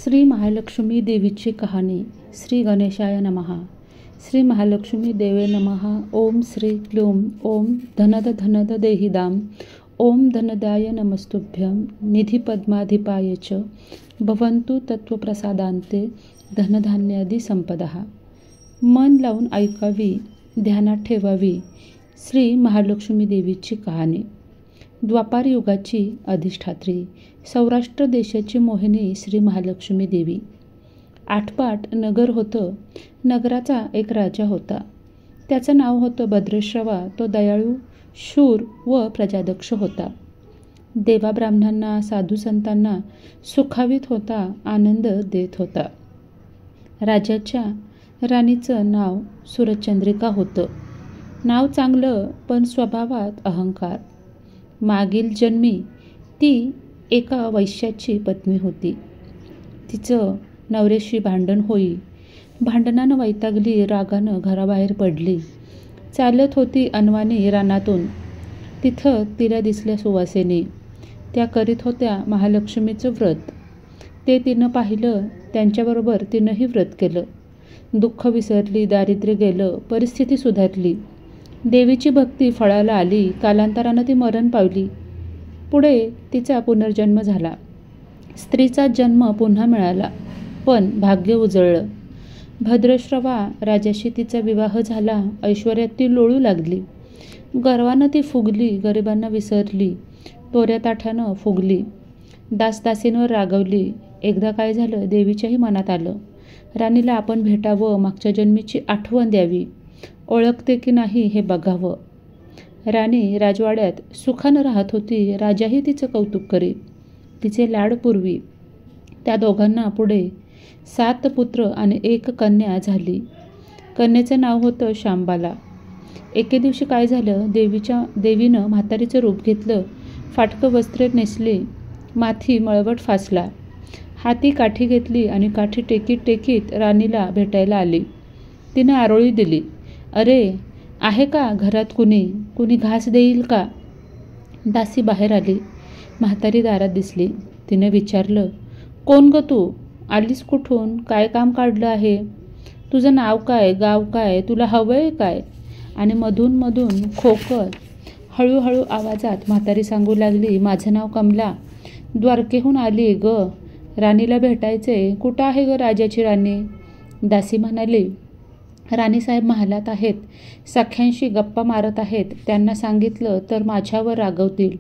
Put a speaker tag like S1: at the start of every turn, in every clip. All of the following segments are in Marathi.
S1: श्री महालक्ष्मी देवीची कहाणी. श्री गणेशाय नमः. श्री महालक्ष्मी देवे नमः. ओम श्री क्लूम ओम धनद धनद देहिदाम. ओम धनदाय नमस्तुभ्यं निधिपद्माधिपाय च भवन्तु तत्वप्रसादान्ते धनधान्यादी संपदः. मन लावून ऐकावी, ध्यानात ठेवावी श्री महालक्ष्मी देवीची कहाणी. द्वापार युगाची अधिष्ठात्री, सौराष्ट्र देशाची मोहिनी श्री महालक्ष्मी देवी. आटपाट नगर होतं. नगराचा एक राजा होता. त्याचं नाव होतं भद्रश्रवा. तो दयाळू, शूर व प्रजादक्ष होता. देवा ब्राह्मणांना, साधू संतांना सुखावित होता, आनंद देत होता. राजाच्या राणीचं नाव सुरचंद्रिका होतं. नाव चांगलं, पण स्वभावात अहंकार. मागील जन्मी ती एका वैश्याची पत्नी होती. तिचं नवऱ्याशी भांडण होई. भांडणानं वैतागली, रागानं घराबाहेर पडली. चालत होती अनवाणी रानातून. तिथं तिला दिसल्या सुवासिनी. त्या करीत होत्या महालक्ष्मीचं व्रत. ते तिनं पाहिलं. त्यांच्याबरोबर तिनंही व्रत केलं. दुःख विसरली, दारिद्र्य गेलं, परिस्थिती सुधारली. देवीची भक्ती फळाला आली. कालांतरानं ती मरण पावली. पुढे तिचा पुनर्जन्म झाला. स्त्रीचा जन्म पुन्हा मिळाला, पण भाग्य उजळलं. भद्रश्रवा राजाशी तिचा विवाह झाला. ऐश्वर्यात ती लोळू लागली. गर्वानं ती फुगली, गरिबांना विसरली, तोऱ्या ताठ्यानं फुगली, दासदासींवर रागवली. एकदा काय झालं, देवीच्याही मनात आलं, राणीला आपण भेटावं, मागच्या जन्मीची आठवण द्यावी, ओळखते की नाही हे बघावं. राणी राजवाड्यात सुखानं राहत होती. राजाही तिचं कौतुक करी. तिचे लाड पुरवी. त्या दोघांना पुढे 7 पुत्र आणि 1 कन्या झाली. कन्येचं नाव होतं शांबाला. एके दिवशी काय झालं, देवीनं म्हातारीचं रूप घेतलं. फाटकं वस्त्रे नेसली, माथी मळवट फासला, हाती काठी घेतली आणि काठी टेकीत टेकीत राणीला भेटायला आली. तिनं आरोळी दिली. अरे, आहे का घरात कुणी घास देईल का? दासी बाहेर आली. म्हातारी दारात दिसली. तिनं विचारलं, कोण ग तू? आलीस कुठून? काय काम काढलं आहे? तुझं नाव काय, गाव काय, तुला हवंय काय? आणि मधून मधून खोकत हळूहळू आवाजात म्हातारी सांगू लागली, माझं नाव कमला, द्वारकेहून आली ग, राणीला भेटायचे. कुठं आहे ग राजाची राणी? दासी म्हणाली, राणीसाहेब महालात आहेत, सख्यांशी गप्पा मारत आहेत. त्यांना सांगितलं तर माझ्यावर रागवतील.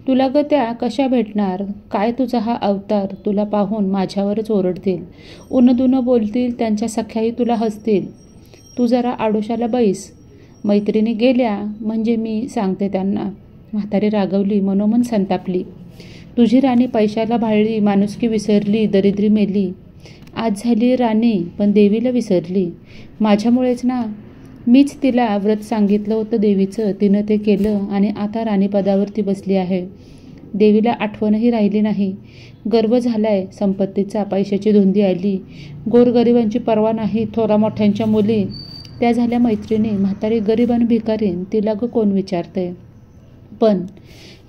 S1: तुला ग त्या कशा भेटणार? काय तुझा हा अवतार? तुला पाहून माझ्यावरच ओरडतील, उनदुनं बोलतील. त्यांच्या सख्याही तुला हसतील. तू जरा आडोशाला बैस. मैत्रिणी गेल्या म्हणजे मी सांगते त्यांना. म्हातारी रागवली, मनोमन संतापली. तुझी राणी पैशाला भाळली, माणुसकी विसरली, दरिद्री मेली. आज झाली राणी, पण देवीला विसरली. माझ्यामुळेच ना. मीच तिला व्रत सांगितलं होतं देवीचं, तिनं ते केलं आणि आता राणीपदावरती बसली आहे. देवीला आठवणही राहिली नाही. गर्व झालाय संपत्तीचा, पैशाची धुंदी आली. गोरगरिबांची पर्वा नाही. थोरा मोठ्यांच्या मुली त्या झाल्या मैत्रिणी. म्हातारी गरीब आणि भिकारीन, तिला ग कोण विचारतंय? पण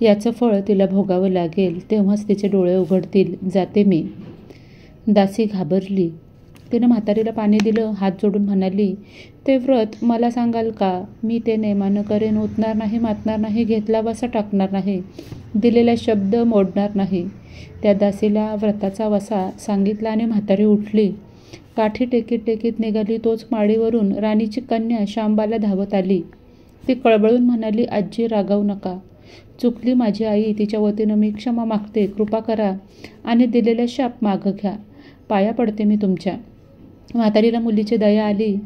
S1: याचं फळ तिला भोगावं लागेल, तेव्हाच तिचे डोळे उघडतील. जाते मी. दासी घाबरली. तिनं म्हातारीला पाणी दिलं. हात जोडून म्हणाली, ते व्रत मला सांगाल का? मी ते नेमानं करेन. उतणार नाही, मातणार नाही, घेतला वसा टाकणार नाही, दिलेला शब्द मोडणार नाही. त्या दासीला व्रताचा वसा सांगितला आणि म्हातारी उठली. काठी टेकीत टेकीत निघाली. तोच माडीवरून राणीची कन्या शांबाला धावत आली. ती कळबळून म्हणाली, आजी रागावू नका. चुकली माझी आई. तिच्या वतीनं मी क्षमा मागते. कृपा करा आणि दिलेला शाप मागं घ्या. पाया पडते मी तुमच्या. म्हातारीला मुलीची दया आली.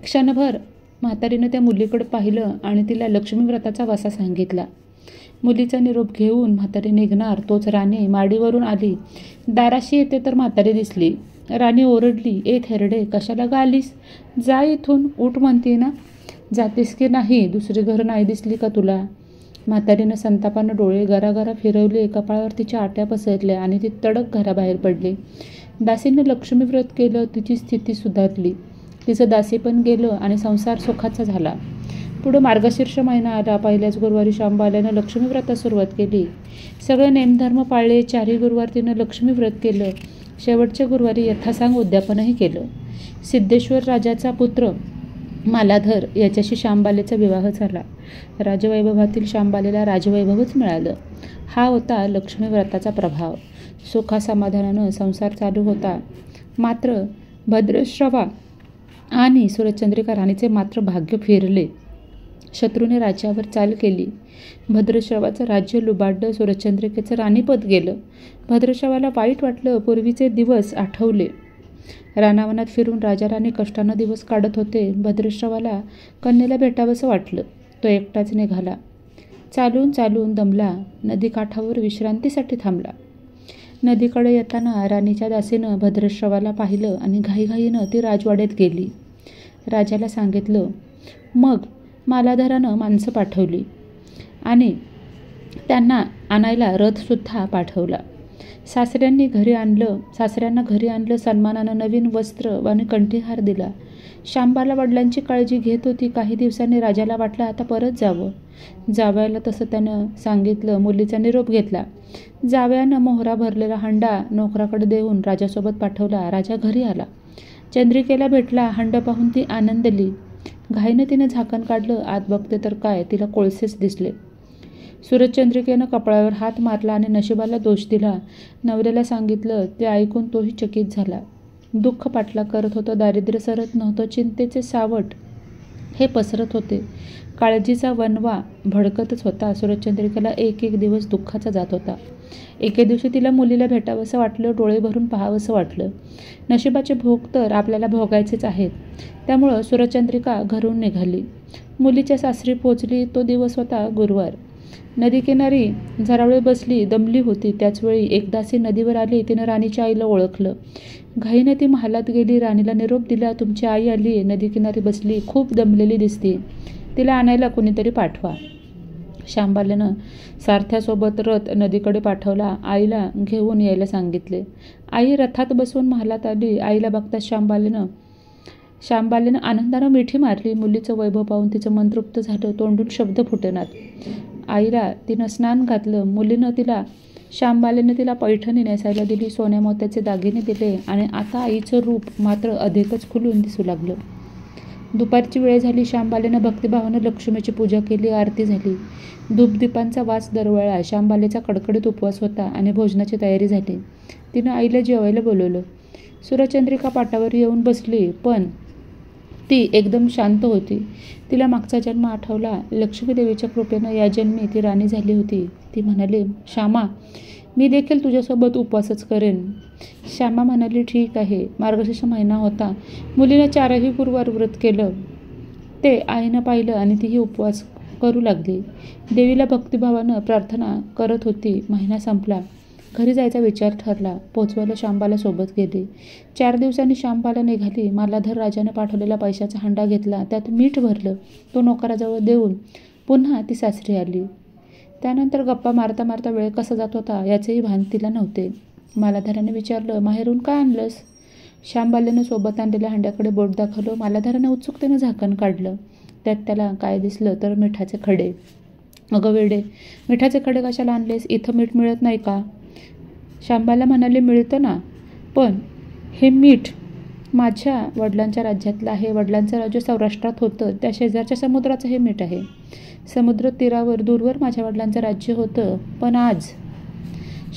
S1: क्षणभर म्हातारीनं त्या मुलीकडं पाहिलं आणि तिला लक्ष्मी व्रताचा वसा सांगितला. मुलीचा निरोप घेऊन म्हातारी निघणार, तोच राणी माडीवरून आली. दाराशी येते तर म्हातारी दिसली. राणी ओरडली, ए थेरडे, कशाला ग आलीस? जा इथून. उठ म्हणते ना. जातीस की नाही? दुसरी घर नाही दिसली का तुला? म्हातारीनं संतापानं डोळे गरागरा फिरवले. कपाळावर तिच्या आट्या पसरल्या आणि ती तडक घराबाहेर पडली. दासीनं लक्ष्मी व्रत केलं. तिची स्थिती सुधारली. तिचं दासी पण गेलं आणि संसार सुखाचा झाला. पुढं मार्गशीर्ष महिना आला. पहिल्याच गुरुवारी शांबाल्यानं लक्ष्मी व्रतात सुरुवात केली. सगळे नेमधर्म पाळले. 4ही गुरुवार तिनं लक्ष्मी व्रत केलं. शेवटच्या गुरुवारी यथासांग उद्यापनही केलं. सिद्धेश्वर राजाचा पुत्र मालाधर याच्याशी शांबालेचा विवाह झाला. राजवैभवातील शांबालेला राजवैभवच मिळालं. हा होता लक्ष्मी व्रताचा प्रभाव. सुखासमाधानानं संसार चालू होता. मात्र भद्रश्रवा आणि सूरजचंद्रिका राणीचे मात्र भाग्य फिरले. शत्रूने राज्यावर चाल केली. भद्रश्रवाचं राज्य लुबाडलं. सूरजचंद्रिकेचं राणीपद गेलं. भद्रश्रवाला वाईट वाटलं. पूर्वीचे दिवस आठवले. रानावनात फिरून राजा राणी कष्टानं दिवस काढत होते. भद्रश्रवाला कन्येला भेटावंसं वाटलं. तो एकटाच निघाला. चालून चालून दमला. नदीकाठावर विश्रांतीसाठी थांबला. नदीकडे येताना राणीच्या दासीनं भद्रश्रवाला पाहिलं आणि घाईघाईनं ती राजवाड्यात गेली. राजाला सांगितलं. मग मालाधरानं माणसं पाठवली आणि त्यांना आणायला रथसुद्धा पाठवला. सासऱ्यांना घरी आणलं. सन्मानानं नवीन वस्त्र आणि कंठीहार दिला. शांबाला वडिलांची काळजी घेत होती. काही दिवसांनी राजाला वाटलं आता परत जावं. जावयाला तसं त्यानं सांगितलं. मुलीचा निरोप घेतला. जावयानं मोहरा भरलेला हंडा नोकराकडे देऊन राजासोबत पाठवला. राजा घरी आला. चंद्रिकेला भेटला. हंडा पाहून ती आनंदली. घाईनं तिनं झाकण काढलं. आत बघते तर काय, तिला कोळसेच दिसले. सूरजचंद्रिकेनं कपाळावर हात मारला आणि नशिबाला दोष दिला. नवऱ्याला सांगितलं. ते ऐकून तोही चकित झाला. दुःख पाठलाग करत होतं. दारिद्र्य सरत नव्हतं. चिंतेचे सावट हे पसरत होते. काळजीचा वणवा भडकतच होता. सूरजचंद्रिकेला एक एक दिवस दुःखाचा जात होता. एके दिवशी तिला मुलीला भेटावंसं वाटलं. डोळे भरून पाहावंसं वाटलं. नशिबाचे भोग तर आपल्याला भोगायचेच आहेत. त्यामुळं सूरजचंद्रिका घरून निघाली. मुलीच्या सासरी पोचली. तो दिवस होता गुरुवार. नदीकिनारी जरा वेळ बसली. दमली होती. त्याचवेळी एक दासी नदीवर आली. तिनं राणीच्या आईला ओळखलं. घाईनं ती महालात गेली. राणीला निरोप दिला. तुमची आई आली. नदीकिनारी बसली. खूप दमलेली दिसते. तिला आणायला कोणीतरी पाठवा. शांबाल्यानं सारथ्यासोबत रथ नदीकडे पाठवला. आईला घेऊन यायला सांगितले. आई रथात बसून महालात आली. आईला बघताच शांबाल्यानं आनंदानं मिठी मारली. मुलीचं वैभव पाहून तिचं मन तृप्त झालं. तोंडून शब्द फुटेनात. आईला तिनं स्नान घातलं. शांबाल्यानं तिला पैठणी नेसायला दिली. सोन्या मोत्याचे दागिने दिले आणि आता आईचं रूप मात्र अधिकच खुलून दिसू लागलं. दुपारची वेळ झाली. शांबाल्यानं भक्तिभावानं लक्ष्मीची पूजा केली. आरती झाली. धूपदीपांचा वास दरवळला. शांबाल्याचा कडकडीत उपवास होता आणि भोजनाची तयारी झाली. तिनं आईला जेवायला बोलवलं. सूरजचंद्रिका पाटावर येऊन बसली. पण ती एकदम शांत होती. तिला मागचा जन्म आठवला. लक्ष्मीदेवीच्या कृपेनं या जन्मी ती राणी झाली होती. ती म्हणाली, श्यामा, मी देखील तुझ्यासोबत उपवासच करेन. श्यामा म्हणाली, ठीक आहे. मार्गशीर्ष महिना होता. मुलीनं 4ही गुरुवार व्रत केलं. ते आईनं पाहिलं आणि तीही उपवास करू लागली. देवीला भक्तिभावानं प्रार्थना करत होती. महिना संपला. घरी जायचा विचार ठरला. पोचवायला शांबाला सोबत गेली. 4 दिवसांनी शांबाला निघाली. मालाधर राजाने पाठवलेला पैशाचा हंडा घेतला. त्यात मीठ भरलं. तो नोकराजवळ देऊन पुन्हा ती सासरी आली. त्यानंतर गप्पा मारता मारता वेळ कसा जात होता याचेही भान तिला नव्हते. मालाधराने विचारलं, माहेरून काय आणलंस? शांबाल्यानं सोबत आणलेल्या हंड्याकडे बोट दाखवलं. मालाधरानं उत्सुकतेनं झाकण काढलं. त्यात त्याला काय दिसलं तर मिठाचे खडे. अगं वेडे, मिठाचे खडे कशाला आणलेस? इथं मीठ मिळत नाही का? शांबाला म्हणाले, मिळतं ना, पण हे मीठ माझ्या वडिलांच्या राज्यातलं आहे. वडिलांचं राज्य सौराष्ट्रात होतं. त्या शेजारच्या समुद्राचं हे मीठ आहे. समुद्र तीरावर दूरवर माझ्या वडिलांचं राज्य होतं. पण आज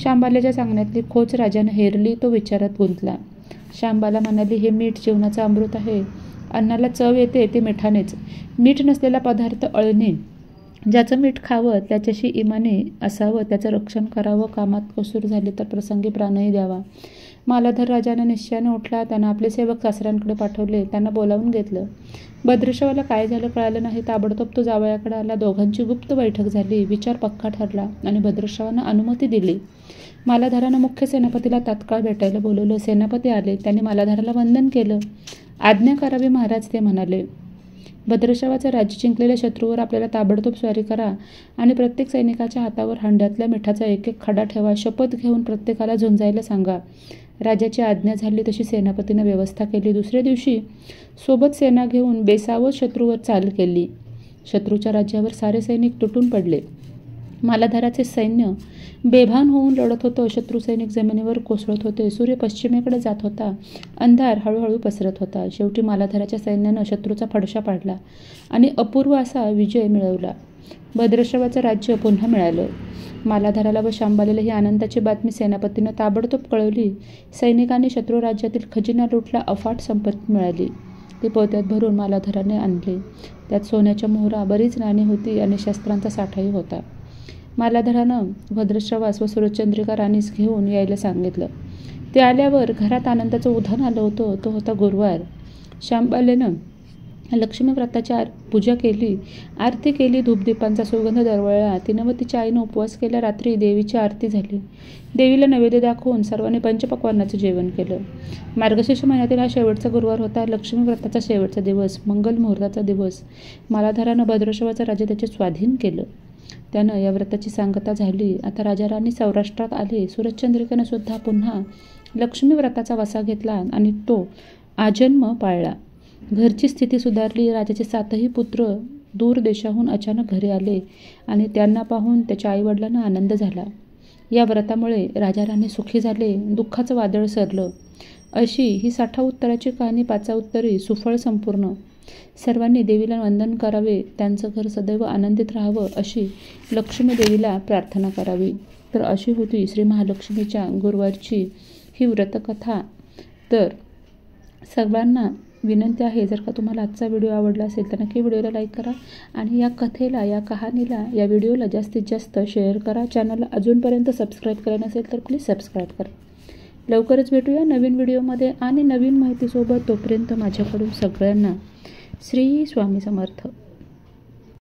S1: शांबाल्याच्या सांगण्यातली खोच राजानं हेरली. तो विचारात गुंतला. शांबाला म्हणाली, हे मीठ जीवनाचं अमृत आहे. अन्नाला चव येते ते मिठानेच. मीठ नसलेला पदार्थ अळणे. ज्याचं मीठ खावं त्याच्याशी इमाने असावं. त्याचं रक्षण करावं. कामात कसूर झाली तर प्रसंगी प्राणही द्यावा. मालाधर राजानं निश्चयाने उठला. त्यानं आपले सेवक सासऱ्यांकडे पाठवले. त्यांना बोलावून घेतलं. भद्रश्रवाला काय झालं कळालं नाही. ताबडतोब तो जावयाकडे आला. दोघांची गुप्त बैठक झाली. विचार पक्का ठरला आणि भद्रश्रवानं अनुमती दिली. मालाधरानं मुख्य सेनापतीला तात्काळ भेटायला बोलवलं. सेनापती आले. त्यांनी मालाधराला वंदन केलं. आज्ञा करावी महाराज, ते म्हणाले. भद्रश्रवाचं राज्य जिंकलेल्या शत्रूवर आपल्याला ताबडतोब स्वारी करा आणि प्रत्येक सैनिकाच्या हातावर हंड्यातल्या मिठाचा एक एक खडा ठेवा. शपथ घेऊन प्रत्येकाला झुंजायला सांगा. राजाची आज्ञा झाली तशी सेनापतीनं व्यवस्था केली. दुसऱ्या दिवशी सोबत सेना घेऊन बेसावत शत्रूवर चाल केली. शत्रूच्या राज्यावर सारे सैनिक तुटून पडले. मालाधाराचे सैन्य बेभान होऊन लढत होतं. शत्रू सैनिक जमिनीवर कोसळत होते. सूर्य पश्चिमेकडे जात होता. अंधार हळूहळू पसरत होता. शेवटी मालाधाराच्या सैन्यानं शत्रूचा फडशा पाडला आणि अपूर्व असा विजय मिळवला. भद्रश्रवाचं राज्य पुन्हा मिळालं. मालाधाराला व शांबालेला ही आनंदाची बातमी सेनापतीनं ताबडतोब कळवली. सैनिकांनी शत्रू राज्यातील खजिना लुटला. अफाट संपत्ती मिळाली. ती पोत्यात भरून मालाधाराने आणली. त्यात सोन्याच्या मोहरा, बरीच नाणी होती आणि शस्त्रांचा साठाही होता. मालाधारानं भद्रश्रवास व सूरजचंद्रिका राणीस घेऊन यायला सांगितलं. ते आल्यावर घरात आनंदाचं उधाण आलं होतं. तो होता गुरुवार. शांबालेनं लक्ष्मी व्रताची पूजा केली, आरती केली, धूपदीपांचा सुगंध दरवळला. तिनं व तिच्या आईनं उपवास केला. रात्री देवीची आरती झाली. देवीला नैवेद्य दाखवून सर्वांनी पंचपक्वान्नाचं जेवण केलं. मार्गशीर्ष महिन्यातील हा शेवटचा गुरुवार होता. लक्ष्मी व्रताचा शेवटचा दिवस, मंगल मुहूर्ताचा दिवस. मालाधारानं भद्रश्रवाचं राज्य त्याचे स्वाधीन केलं. त्यानं या व्रताची सांगता झाली. आता राजा राणी सौराष्ट्रात आले. सूरजचंद्रिकेनं सुद्धा पुन्हा लक्ष्मी व्रताचा वसा घेतला आणि तो आजन्म पाळला. घरची स्थिती सुधारली. राजाचे 7ही पुत्र दूर देशाहून अचानक घरी आले आणि त्यांना पाहून त्याच्या आईवडिलांना आनंद झाला. या व्रतामुळे राजा राणी सुखी झाले. दुःखाचं वादळ सरलं. अशी ही 60 उत्तराची कहाणी. 5 उत्तरी सुफळ संपूर्ण. सर्वांनी देवीला वंदन करावे. त्यांचं घर सदैव आनंदित राहावं अशी लक्ष्मी देवीला प्रार्थना करावी. तर अशी होती श्री महालक्ष्मीच्या गुरुवारची ही व्रतकथा. तर सर्वांना विनंती आहे, जर का तुम्हाला आजचा व्हिडिओ आवडला असेल तर नक्की व्हिडिओला लाईक करा आणि या कथेला, या कहाणीला, या व्हिडिओला जास्तीत जास्त शेअर करा. चॅनलला अजूनपर्यंत सबस्क्राईब केलं नसेल तर प्लीज सबस्क्राईब करा. लवकरच भेटूया नवीन व्हिडिओमध्ये आणि नवीन माहितीसोबत. तोपर्यंत माझ्याकडून सगळ्यांना श्री स्वामी समर्थ.